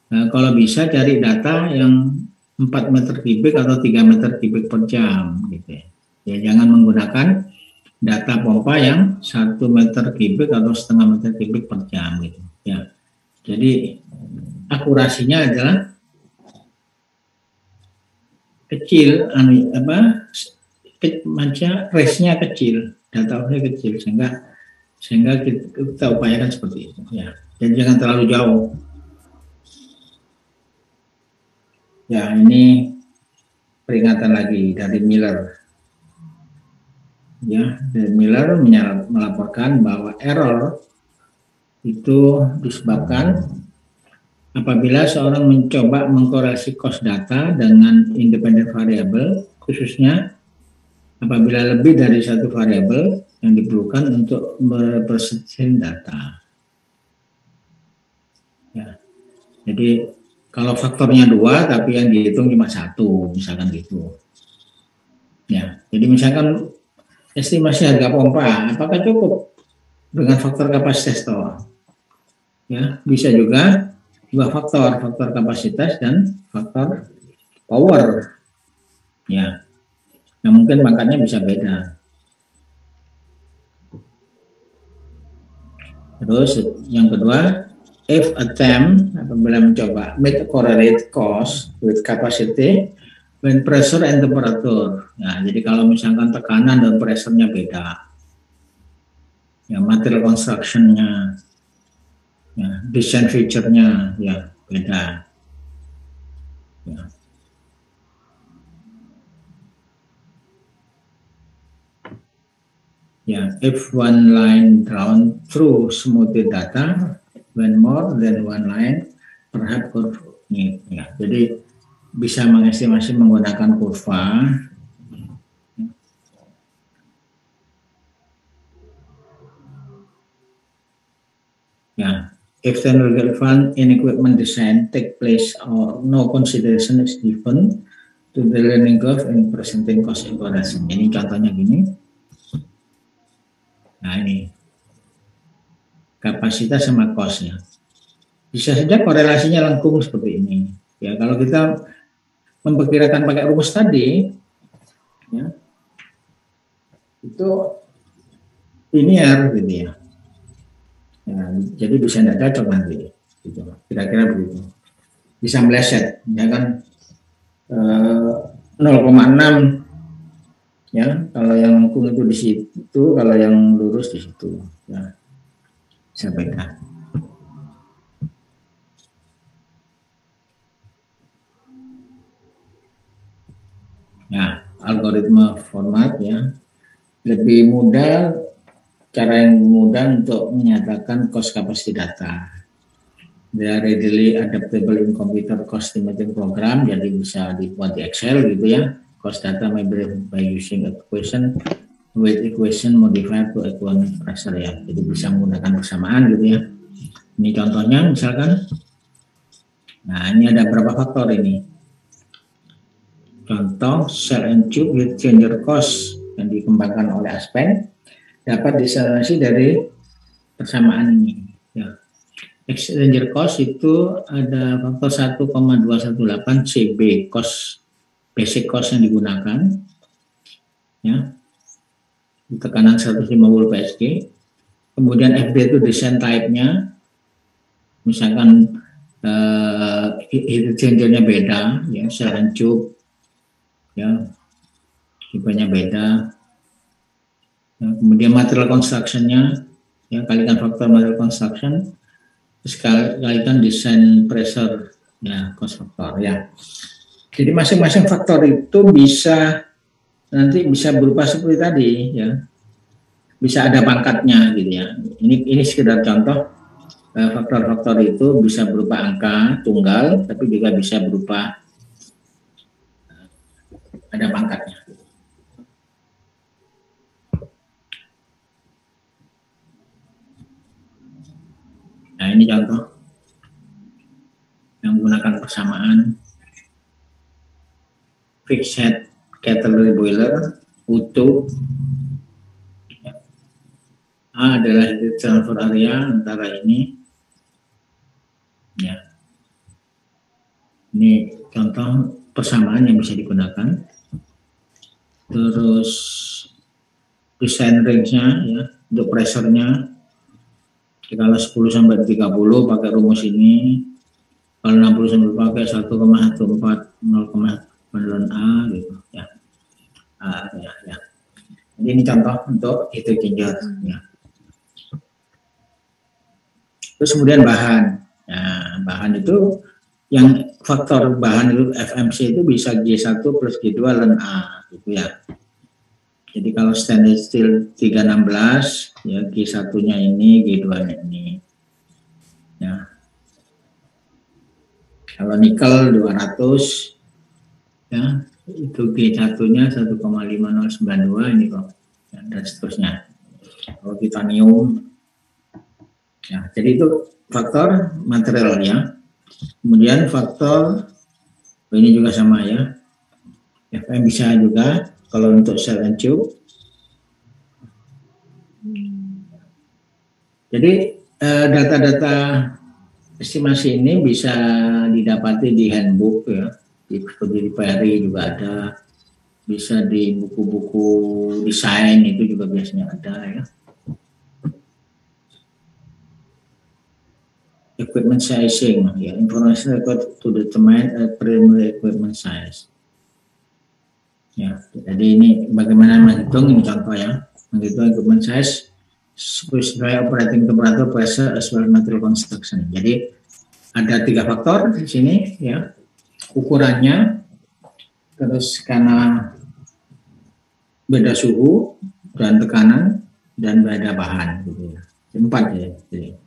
nah, kalau bisa cari data yang 4 meter kubik atau 3 meter kubik per jam, gitu ya. Ya, jangan menggunakan data pompa yang 1 meter kubik atau setengah meter kubik per jam gitu ya. Jadi akurasinya adalah kecil, range-nya kecil, data-nya kecil, sehingga kita upayakan seperti itu ya. Jadi jangan terlalu jauh. Ya, ini peringatan lagi dari Miller. Ya, dari Miller melaporkan bahwa error itu disebabkan apabila seorang mencoba mengkorelasi cost data dengan independent variable, khususnya apabila lebih dari satu variabel yang diperlukan untuk merepresentasi data. Ya. Jadi kalau faktornya 2 tapi yang dihitung cuma 1, misalkan gitu. Ya, jadi misalkan estimasi harga pompa, apakah cukup dengan faktor kapasitas total? Ya, bisa juga dua faktor kapasitas dan faktor power. Ya, nah mungkin pangkatnya bisa beda. Terus yang kedua, if attempt apabila mencoba make a correlate cost with capacity when pressure and temperature. Nah, jadi kalau misalkan tekanan dan pressure-nya beda, ya material construction-nya, ya design feature-nya ya beda. Ya. Ya, if one line drawn through smooth data, when more than one line, perhaps curve. Ya, jadi bisa mengestimasi menggunakan kurva. Ya, if the relevant in equipment design take place or no consideration is given to the learning curve in presenting cost equation. Ini contohnya gini. Nah ini kapasitas sama cost ya. Bisa saja korelasinya lengkung seperti ini. Ya kalau kita memperkirakan pakai rumus tadi, ya, itu linear gitu ya. Ya jadi bisa tidak cocok nanti. Gitu. Kira-kira begitu. Bisa meleset, ya kan 0,6 ya. Kalau yang lengkung itu di situ, kalau yang lurus di situ. Ya. Bisa beda. Nah, algoritma format ya lebih mudah, cara yang mudah untuk menyatakan cost capacity data. They are readily adaptable in computer cost estimating program, jadi bisa dibuat di Excel gitu ya. Cost data may be by using equation with equation modified to equal pressure ya. Jadi bisa menggunakan persamaan gitu ya. Ini contohnya misalkan. Nah, ini ada berapa faktor ini. Contoh, cell and tube with changer cost yang dikembangkan oleh Aspen dapat disimulasi dari persamaan ini. Ya. Changer cost itu ada faktor 1,218 CB cost, basic cost yang digunakan. Ya. Tekanan 150 PSG. Kemudian FD itu design type-nya. Misalkan heat exchanger-nya beda, ya, cell and tube. Ya, tipenya beda. Ya, kemudian material construction-nya, ya kalikan faktor material construction, terus kalikan design pressure, ya cost faktor, ya. Jadi masing-masing faktor itu bisa nanti bisa berupa seperti tadi, ya. Bisa ada pangkatnya, gitu ya. Ini sekedar contoh. Faktor-faktor itu bisa berupa angka tunggal, tapi juga bisa berupa ada pangkatnya. Nah ini contoh yang menggunakan persamaan fixed head cutlery boiler utuh. A adalah heat transfer area antara ini. Ya. Ini contoh persamaan yang bisa digunakan. Terus desain range-nya ya, untuk pressure-nya. Kalau 10 sampai 30 pakai rumus ini, kalau 60 sampai pakai 1,14 0,9 A gitu ya. Ya. Jadi ini contoh untuk itu genjot ya. Terus kemudian bahan. Nah, bahan itu yang faktor bahan itu FMC itu bisa G1 plus G2 ln A gitu ya. Jadi kalau stainless steel 316 ya G1-nya ini, G2-nya ini. Ya. Kalau nikel 200 ya itu G1-nya 1,5092 ini kok ya, dan seterusnya. Kalau titanium ya, jadi itu faktor materialnya. Kemudian faktor ini juga sama ya. FM bisa juga kalau untuk cell and tube. Jadi data-data estimasi ini bisa didapati di handbook ya, seperti di PRI juga ada, bisa di buku-buku desain itu juga biasanya ada ya. Equipment sizing, ya, information required to determine a primary equipment size. Ya, jadi ini bagaimana menghitung, ini contoh ya, menghitung equipment size sesuai operating temperature, pressure, as well material construction. Jadi ada 3 faktor di sini ya, ukurannya, terus karena beda suhu dan tekanan dan beda bahan gitu ya. 4 ya. Jadi.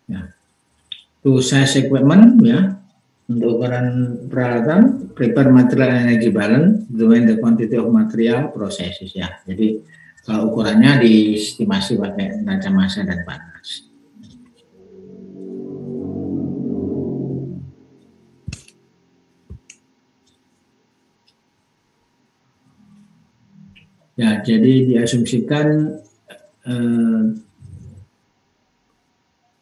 Ya. To size equipment ya, untuk ukuran peralatan, prepare material energy balance, determine the quantity of material processes ya. Jadi kalau ukurannya diestimasi pakai neraca massa dan panas. Ya, jadi diasumsikan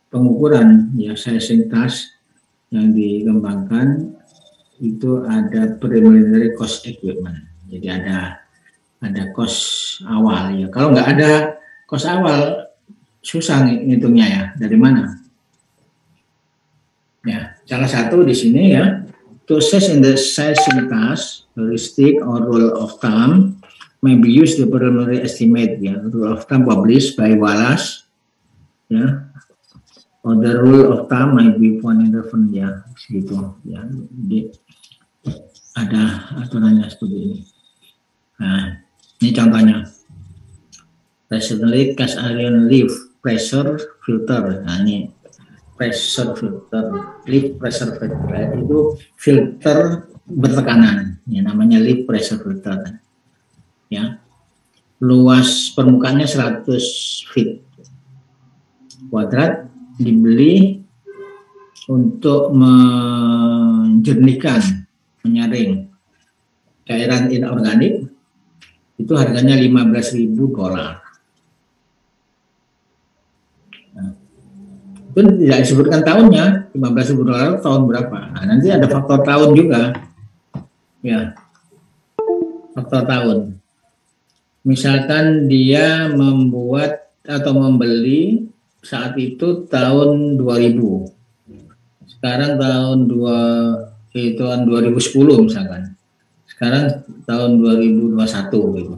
pengukuran ya sizing task yang dikembangkan itu ada preliminary cost equipment. Jadi ada cost awal ya. Kalau nggak ada cost awal susah ngitungnya ya. Dari mana? Ya, salah satu di sini ya. To assess in the sizing task, heuristic or rule of thumb may be used the preliminary estimate ya. Rule of thumb published by Wallace ya. Or the rule of thumb might be found in the fund ya, gitu ya. Jadi ada aturannya seperti ini. Nah, ini contohnya. Presently cast iron leaf pressure filter. Nah, ini pressure filter, leaf pressure filter itu filter bertekanan. Ya, namanya leaf pressure filter. Ya. Luas permukaannya 100 feet kuadrat, dibeli untuk menjernihkan, menyaring cairan inorganik, itu harganya $15.000. Nah, itu tidak disebutkan tahunnya, $15.000 tahun berapa. Nah, nanti ada faktor tahun juga, ya, faktor tahun. Misalkan dia membuat atau membeli saat itu tahun 2000, sekarang tahun 2010 misalkan, sekarang tahun 2021 gitu.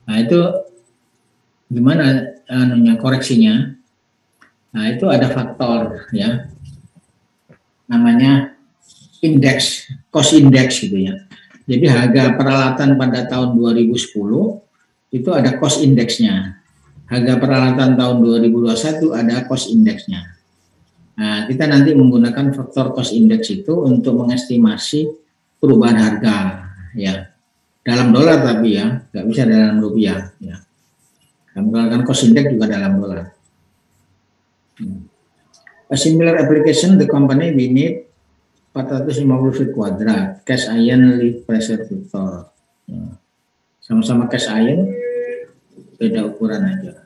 Nah itu gimana koreksinya? Nah itu ada faktor ya, namanya indeks, cost index gitu ya. Jadi harga peralatan pada tahun 2010 itu ada cost indeksnya. Harga peralatan tahun 2021 ada cost indeksnya. Nah, kita nanti menggunakan faktor cost index itu untuk mengestimasi perubahan harga, ya. Dalam dolar tapi ya, nggak bisa dalam rupiah, ya. Menggunakan cost index juga dalam dolar. A similar application, the company we need 450 feet kuadrat, cast iron leaf pressure filter. Ya. Sama-sama cast iron, beda ukuran aja.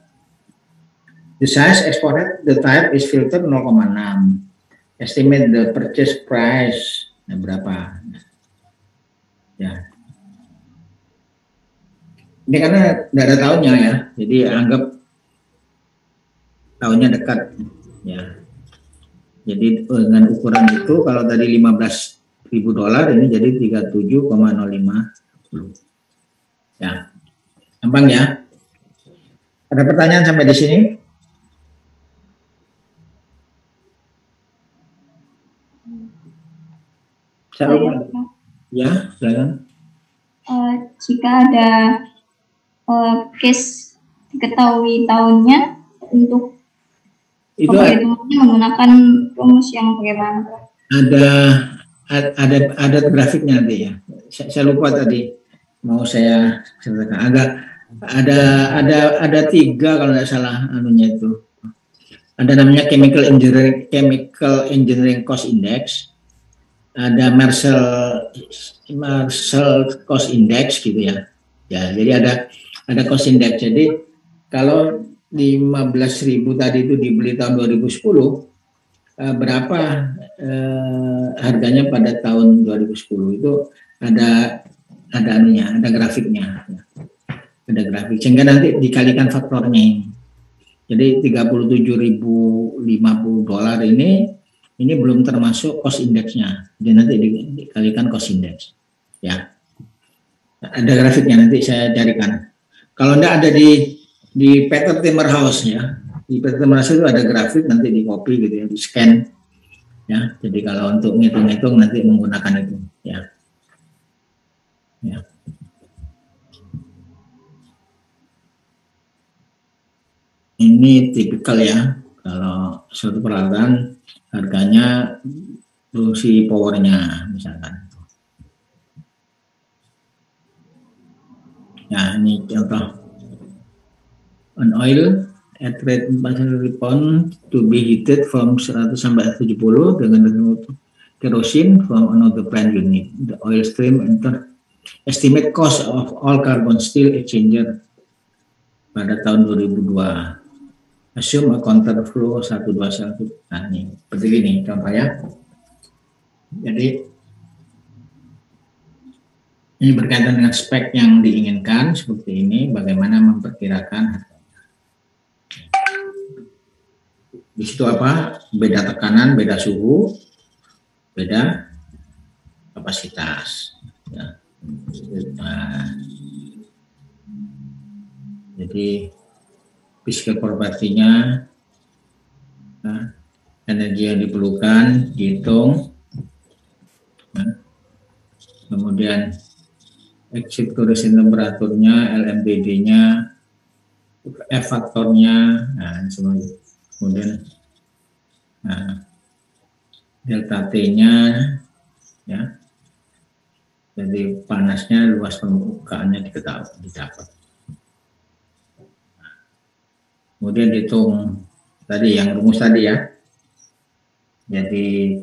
The size exported, the type is filter 0,6. Estimate the purchase price, nah, berapa? Ya. Ini karena tidak ada tahunnya ya, jadi anggap tahunnya dekat ya. Jadi dengan ukuran itu kalau tadi $15.000 ini jadi 37,05 ya. Gampang ya. Ada pertanyaan sampai di sini? Saya ya, silakan. Jika ada case diketahui tahunnya untuk Itu menggunakan rumus yang bagaimana? Ada grafiknya nanti ya. Saya lupa tadi mau saya ceritakan. Ada 3 kalau tidak salah anunya itu. Ada namanya chemical engineering cost index, ada Marshall cost index gitu ya. Ya, jadi ada cost index. Jadi kalau 15.000 tadi itu dibeli tahun 2010, berapa harganya pada tahun 2010 itu ada anunya, ada grafiknya. Ada grafik sehingga nanti dikalikan faktornya ini. Jadi $37.050 ini belum termasuk cost index-nya. Jadi nanti dikalikan cost index. Ya. Ada grafiknya nanti saya carikan. Kalau enggak ada di Peter Timmer House ya. Di Peter Timmer House itu ada grafik, nanti di copy gitu ya, di scan. Ya. Jadi kalau untuk ngitung-ngitung nanti menggunakan itu ya. Ya. Ini tipikal ya, kalau suatu peralatan harganya fungsi powernya misalkan. Ya, ini contoh. An oil at rate 400 pound to be heated from 100 sampai 70 dengan kerosene from another plant unit. The oil stream enter estimate cost of all carbon steel exchanger pada tahun 2002. Assume a counter flow 121. Nah, ini seperti ini contoh ya. Jadi ini berkaitan dengan spek yang diinginkan seperti ini, bagaimana memperkirakan harga. Di situ apa? Beda tekanan, beda suhu, beda kapasitas. Ya. Nah, jadi physical property-nya, nah, energi yang diperlukan dihitung, nah, kemudian exit corrosion temperaturnya, LMDD-nya, F faktornya, nah semuanya. Kemudian nah, delta T-nya, ya, jadi panasnya, luas permukaannya didapat. Kemudian dihitung tadi yang rumus tadi ya. Jadi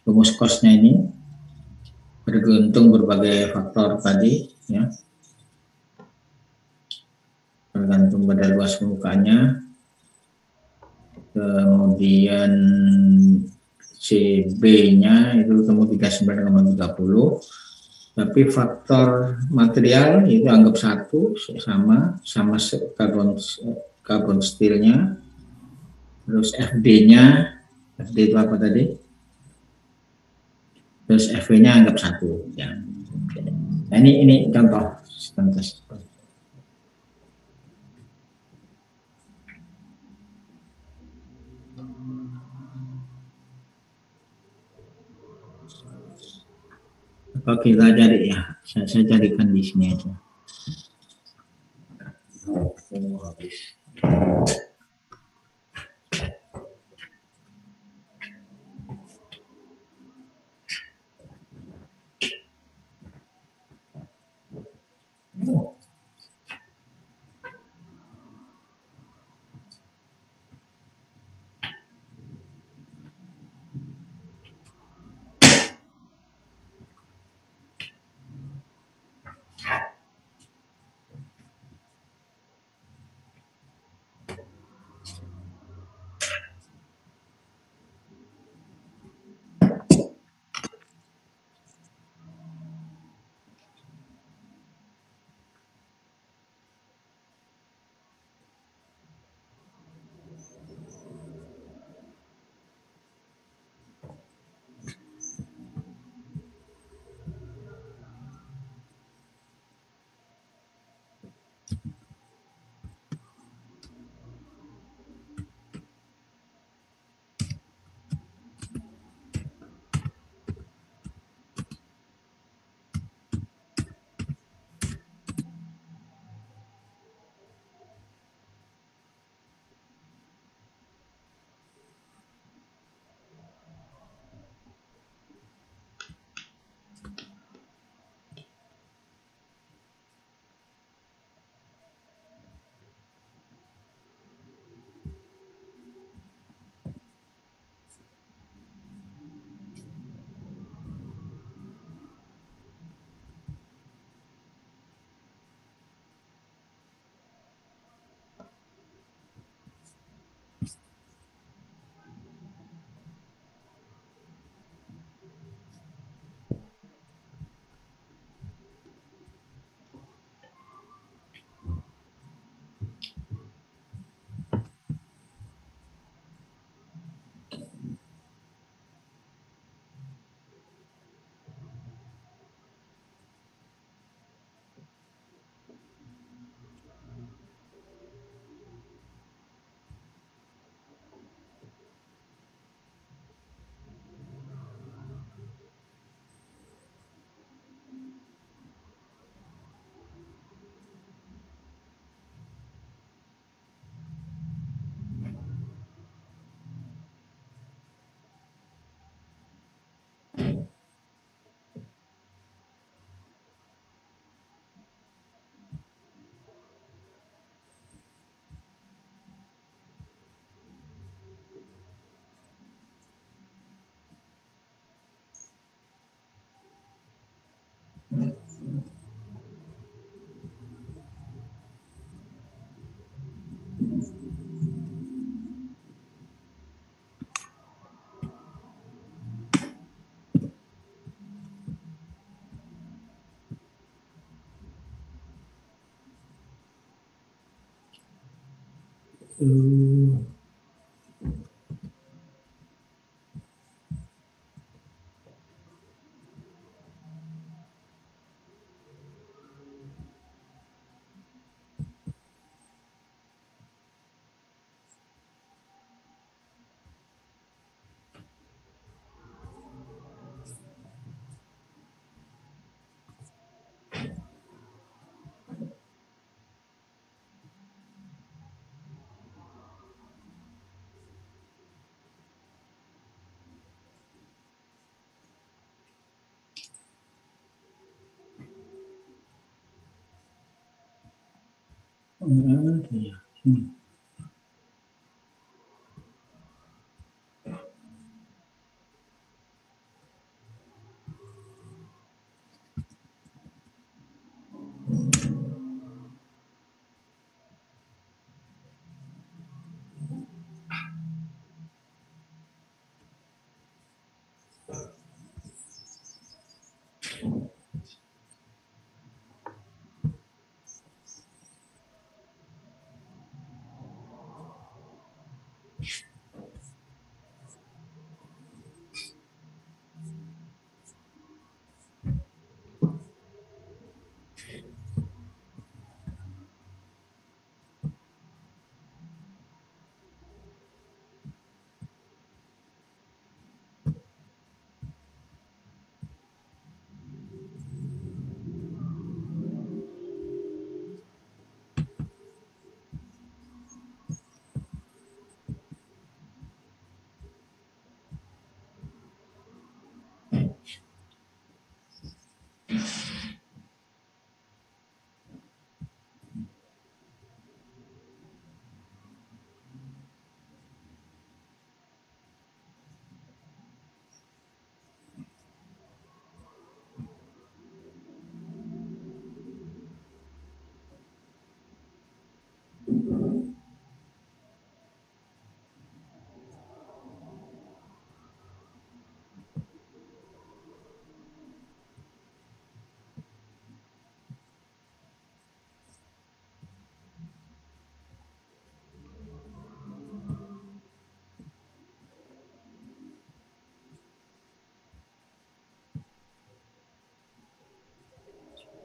rumus cost-nya ini bergantung berbagai faktor tadi ya. Bergantung pada luas permukaannya. Kemudian CB-nya itu ketemu 39,30. Tapi faktor material itu anggap 1 sama karbon steelnya. Terus FD-nya, FD itu apa tadi? Terus FV-nya anggap 1 ya. Nah, ini contoh. Kalau kita cari ya, saya carikan di sini aja.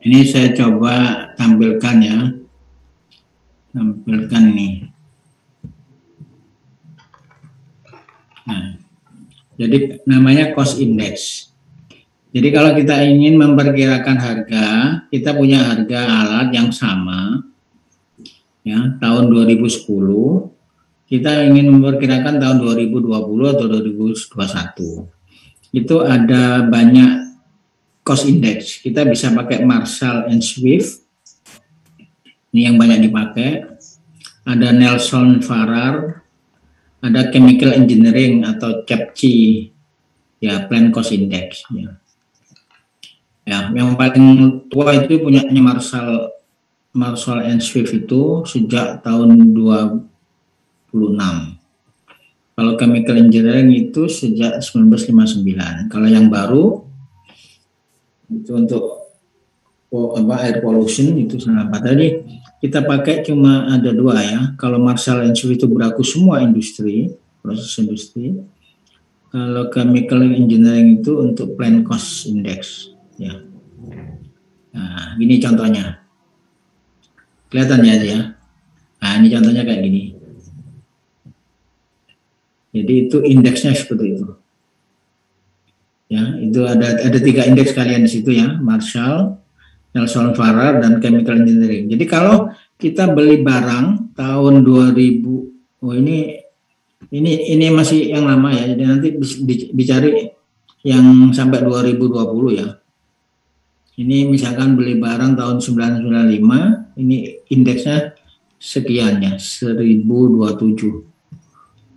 Ini saya coba tampilkan ya, tampilkan nih. Nah, jadi namanya cost index. Jadi kalau kita ingin memperkirakan harga, kita punya harga alat yang sama, ya tahun 2010, kita ingin memperkirakan tahun 2020 atau 2021. Itu ada banyak cost index. Kita bisa pakai Marshall and Swift, ini yang banyak dipakai. Ada Nelson Farrar, ada Chemical Engineering atau CEPC, ya Plan Cost Index. Ya, yang paling tua itu punyanya Marshall and Swift itu sejak tahun 26. Kalau Chemical Engineering itu sejak 1959. Kalau yang baru itu untuk air pollution itu apa tadi kita pakai cuma ada dua ya. Kalau Marshall and Swift itu berlaku semua industri, proses industri. Kalau Chemical Engineering itu untuk Plan Cost Index ya. Nah, ini contohnya. Kelihatan ya. Nah, ini contohnya kayak gini. Jadi itu indeksnya seperti itu. Ya, itu ada 3 indeks kalian di situ ya, Marshall, Nelson Farrar, dan Chemical Engineering. Jadi kalau kita beli barang tahun 2000, ini masih yang lama ya, jadi nanti dicari yang sampai 2020 ya. Ini misalkan beli barang tahun 1995, ini indeksnya sekian ya, 1027.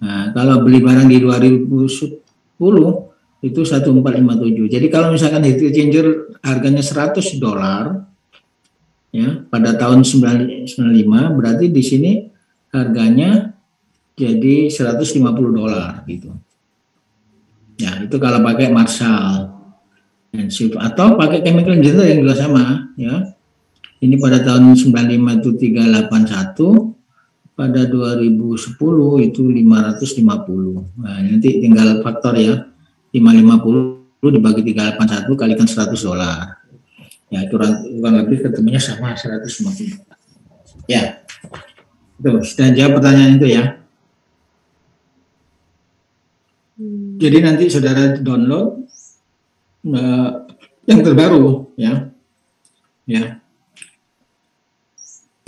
Nah, kalau beli barang di 2010, itu 1457. Jadi kalau misalkan heat exchanger harganya $100 ya pada tahun 1995, berarti di sini harganya jadi $150 gitu. Ya, itu kalau pakai Marshall and Shift atau pakai chemical engineer yang juga sama ya. Ini pada tahun 95 itu 381, pada 2010 itu 550. Nah, nanti tinggal faktor ya. 550 dibagi 381 kalikan $100. Ya, itu kurang lebih ketemunya sama $150. Ya. Itu sudah jawab pertanyaan itu ya. Jadi nanti saudara download yang terbaru ya. Ya.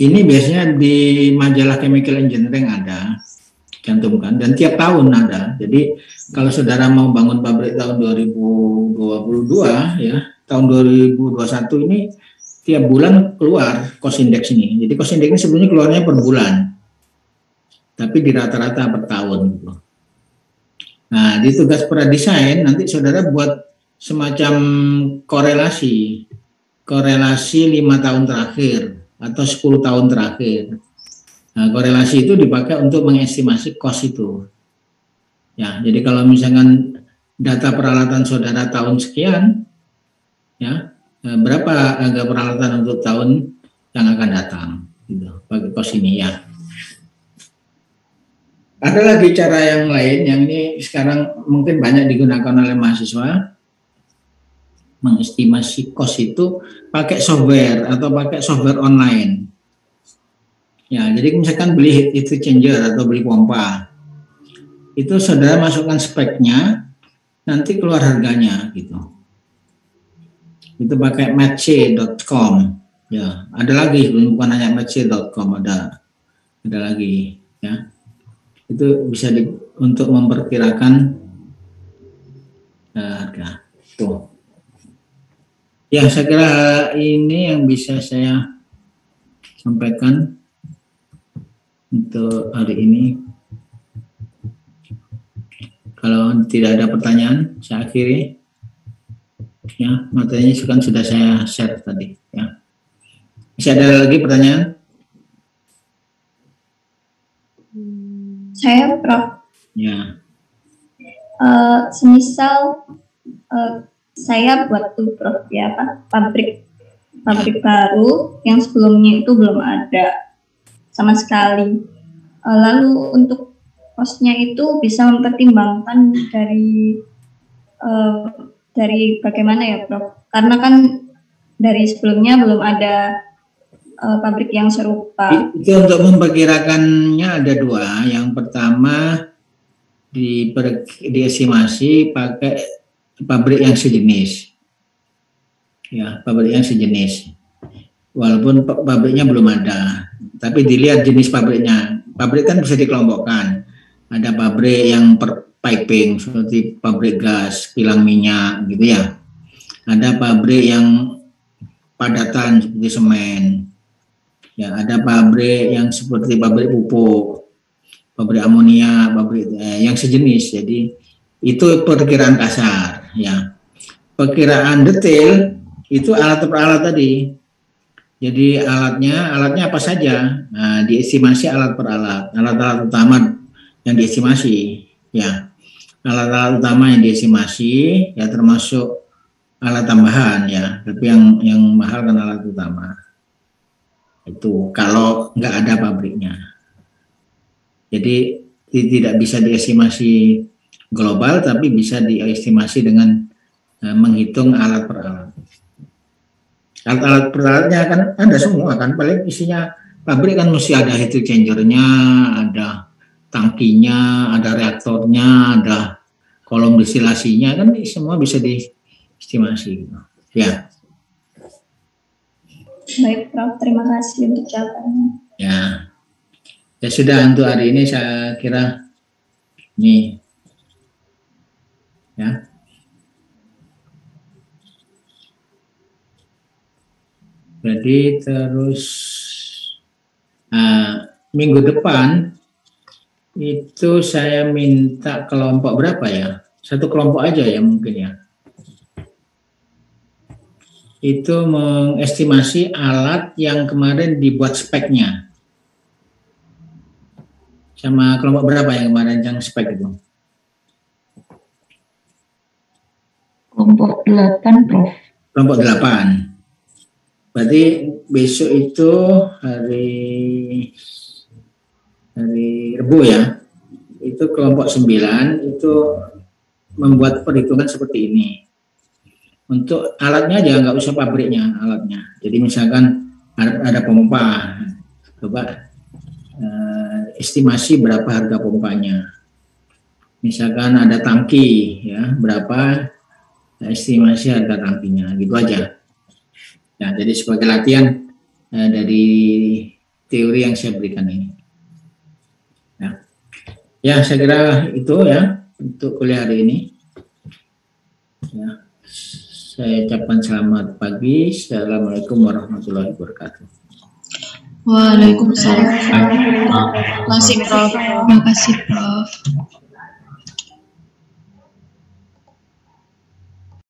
Ini biasanya di majalah Chemical Engineering ada, cantumkan, dan tiap tahun ada. Jadi kalau saudara mau bangun pabrik tahun 2022 ya, tahun 2021 ini tiap bulan keluar cost index ini. Jadi cost index ini sebenarnya keluarnya per bulan, tapi di rata-rata per tahun. Nah, di tugas pradesain nanti saudara buat semacam korelasi 5 tahun terakhir atau 10 tahun terakhir. Nah, korelasi itu dipakai untuk mengestimasi cost itu. Ya, jadi kalau misalkan data peralatan saudara tahun sekian, ya, berapa harga peralatan untuk tahun yang akan datang, gitu, pakai cost ini ya. Ada lagi cara yang lain yang ini sekarang mungkin banyak digunakan oleh mahasiswa, mengestimasi cost itu pakai software atau pakai software online. Ya, jadi misalkan beli heat exchanger atau beli pompa, itu saudara masukkan speknya, nanti keluar harganya gitu. Itu pakai match.com. Ya, ada lagi bukan hanya match.com, ada lagi ya. Itu bisa untuk memperkirakan harga. Tuh. Ya, saya kira ini yang bisa saya sampaikan untuk hari ini. Kalau tidak ada pertanyaan, saya akhiri. Ya, materinya kan sudah saya share tadi. Ya. Masih ada lagi pertanyaan? Saya, Prof. Ya. Semisal saya buat tuh, Prof, ya, pabrik baru yang sebelumnya itu belum ada sama sekali. Lalu untuk kosnya itu bisa mempertimbangkan dari bagaimana ya, Prof? Karena kan dari sebelumnya belum ada pabrik yang serupa. Itu untuk memperkirakannya ada dua. Yang pertama diestimasi pakai pabrik yang sejenis. Ya, pabrik yang sejenis. Walaupun pabriknya belum ada, tapi dilihat jenis pabriknya. Pabrik kan bisa dikelompokkan. Ada pabrik yang piping seperti pabrik gas, kilang minyak gitu ya. Ada pabrik yang padatan seperti semen. Ya, ada pabrik yang seperti pabrik pupuk, pabrik amonia, pabrik yang sejenis. Jadi itu perkiraan kasar ya. Perkiraan detail itu alat per alat tadi. Jadi alatnya apa saja? Nah, diestimasi alat per alat. Alat-alat utama yang diestimasi ya. Alat-alat utama yang diestimasi ya, termasuk alat tambahan ya. Tapi yang mahal kan alat utama. Itu kalau nggak ada pabriknya. Jadi tidak bisa diestimasi global, tapi bisa diestimasi dengan menghitung alat per alat. Alat-alat per alatnya kan ada semua kan, paling isinya pabrik kan mesti ada heat exchanger-nya, ada tangkinya, ada reaktornya, ada kolom distilasinya, kan semua bisa diestimasi. Ya. Baik, Prof. Terima kasih untuk jawabannya. Ya. Ya sudah, untuk hari ini saya kira ini ya. Jadi terus minggu depan itu saya minta kelompok berapa ya? satu kelompok aja ya mungkin ya. Itu mengestimasi alat yang kemarin dibuat speknya. Sama kelompok berapa yang kemarin yang spek itu? Kelompok 8, Prof. Kelompok 8. Berarti besok itu hari Rabu ya. Itu kelompok 9 itu membuat perhitungan seperti ini. Untuk alatnya aja nggak usah pabriknya alatnya. Jadi misalkan ada pompa, coba estimasi berapa harga pompanya. Misalkan ada tangki ya, berapa estimasi harga tangkinya, gitu aja. Nah, jadi sebagai latihan dari teori yang saya berikan ini. Nah, ya saya kira itu ya untuk kuliah hari ini. Ya, saya ucapkan selamat pagi. Assalamualaikum warahmatullahi wabarakatuh. Waalaikumsalam. Terima kasih, Prof.